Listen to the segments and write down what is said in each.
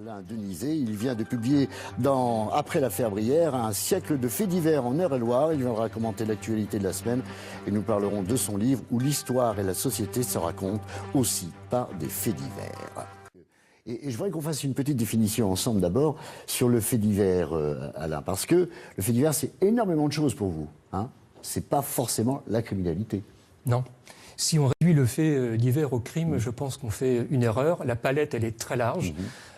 Alain Denizet. Il vient de publier dans Après l'affaire Brière, un siècle de faits divers en Eure-et-Loire. Il viendra commenter l'actualité de la semaine et nous parlerons de son livre où l'histoire et la société se racontent aussi par des faits divers. Et je voudrais qu'on fasse une petite définition ensemble d'abord sur le fait divers, Alain, parce que le fait divers, c'est énormément de choses pour vous. Hein. C'est pas forcément la criminalité. Non. Si on réduit le fait divers au crime, je pense qu'on fait une erreur. La palette, elle est très large.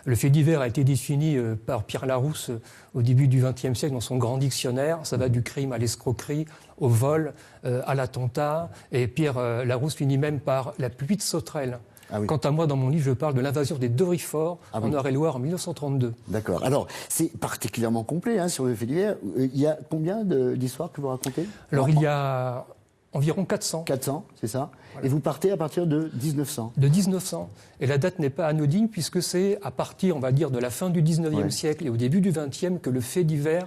Le fait divers a été défini par Pierre Larousse au début du XXe siècle dans son grand dictionnaire. Ça va du crime à l'escroquerie, au vol, à l'attentat. Et Pierre Larousse finit même par la pluie de sauterelles. Ah oui. Quant à moi, dans mon livre, je parle de l'invasion des Dorifort en Eure-et-Loire en 1932. D'accord. Alors, c'est particulièrement complet sur le fait divers. Il y a combien d'histoires que vous racontez? Alors, il y a environ 400. 400, c'est ça. Voilà. Et vous partez à partir de 1900. De 1900. Et la date n'est pas anodine puisque c'est à partir, on va dire, de la fin du 19e siècle et au début du 20e que le fait divers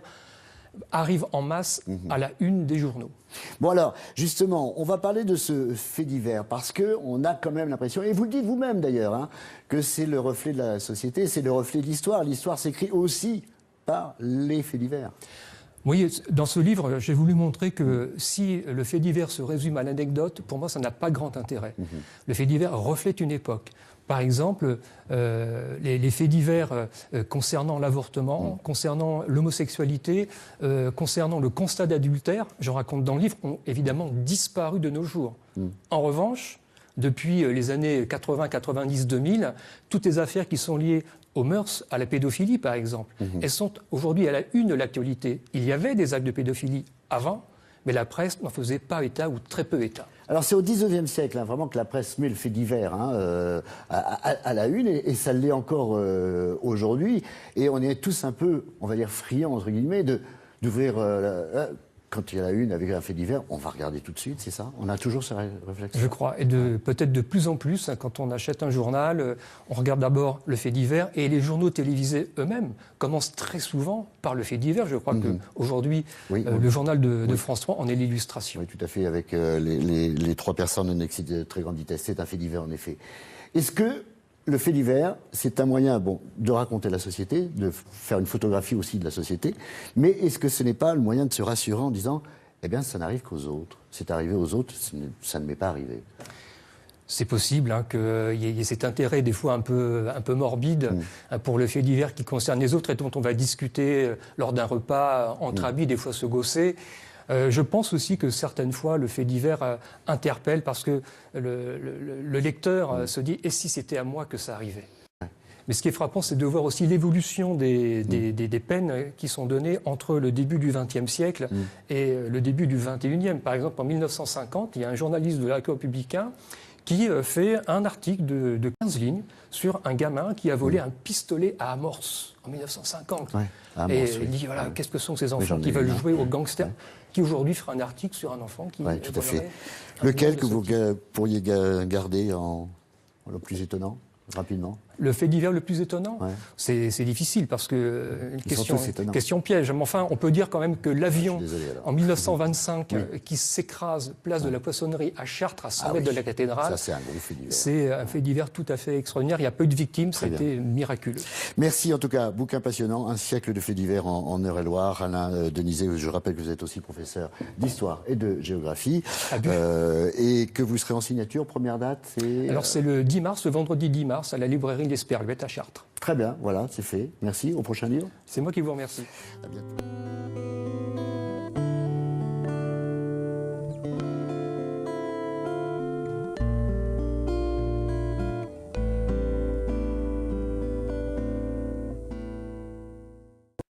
arrive en masse à la une des journaux. Bon alors, justement, on va parler de ce fait divers parce qu'on a quand même l'impression, et vous le dites vous-même d'ailleurs, que c'est le reflet de la société, c'est le reflet de l'histoire. L'histoire s'écrit aussi par les faits divers. Oui, dans ce livre, j'ai voulu montrer que si le fait divers se résume à l'anecdote, pour moi, ça n'a pas grand intérêt. Le fait divers reflète une époque. Par exemple, les faits divers concernant l'avortement, concernant l'homosexualité, concernant le constat d'adultère, j'en raconte dans le livre, ont évidemment disparu de nos jours. En revanche, depuis les années 80, 90, 2000, toutes les affaires qui sont liées aux mœurs, à la pédophilie par exemple, elles sont aujourd'hui à la une de l'actualité. Il y avait des actes de pédophilie avant, mais la presse n'en faisait pas état ou très peu état. Alors c'est au XIXe siècle vraiment que la presse met le fait divers à la une et ça l'est encore aujourd'hui. Et on est tous un peu, on va dire, friands entre guillemets d'ouvrir quand il y a la une avec un fait divers, on va regarder tout de suite, c'est ça? On a toujours ce réflexe? Je crois, et peut-être de plus en plus, quand on achète un journal, on regarde d'abord le fait divers, et les journaux télévisés eux-mêmes commencent très souvent par le fait divers. Je crois qu'aujourd'hui, le journal de France 3 en est l'illustration. Oui, tout à fait, avec les trois personnes en excès de très grande vitesse, c'est un fait divers en effet. Est-ce que le fait divers, c'est un moyen de raconter la société, de faire une photographie aussi de la société, mais est-ce que ce n'est pas le moyen de se rassurer en disant « Eh bien, ça n'arrive qu'aux autres. C'est arrivé aux autres, ça ne m'est pas arrivé. » C'est possible qu'il y ait cet intérêt des fois un peu morbide pour le fait divers qui concerne les autres et dont on va discuter lors d'un repas entre amis, des fois se gausser. Je pense aussi que certaines fois, le fait divers interpelle parce que le lecteur se dit « et si c'était à moi que ça arrivait ?» Mais ce qui est frappant, c'est de voir aussi l'évolution des peines qui sont données entre le début du XXe siècle et le début du XXIe. Par exemple, en 1950, il y a un journaliste de l'Accord républicain qui fait un article de 15 lignes sur un gamin qui a volé un pistolet à amorce en 1950. Et il dit, voilà, qu'est-ce que sont ces enfants qui veulent jouer aux gangsters, qui aujourd'hui fera un article sur un enfant qui... Oui, tout à fait. Lequel que vous pourriez garder en le plus étonnant, rapidement? Le fait divers le plus étonnant, c'est difficile parce que question piège. Mais enfin, on peut dire quand même que l'avion en 1925 qui s'écrase place de la Poissonnerie à Chartres, à 100 mètres de la cathédrale, c'est un gros fait divers. C'est un fait divers tout à fait extraordinaire. Il y a peu de victimes, c'était miraculeux. Merci en tout cas, bouquin passionnant, un siècle de faits divers en Eure-et-Loire. Alain Denizet, je rappelle que vous êtes aussi professeur d'histoire et de géographie et que vous serez en signature. Première date, c'est... Alors c'est le 10 mars, le vendredi 10 mars, à la librairie l'Esperluette à Chartres. Très bien, voilà, c'est fait. Merci. Au prochain livre. C'est moi qui vous remercie. À bientôt.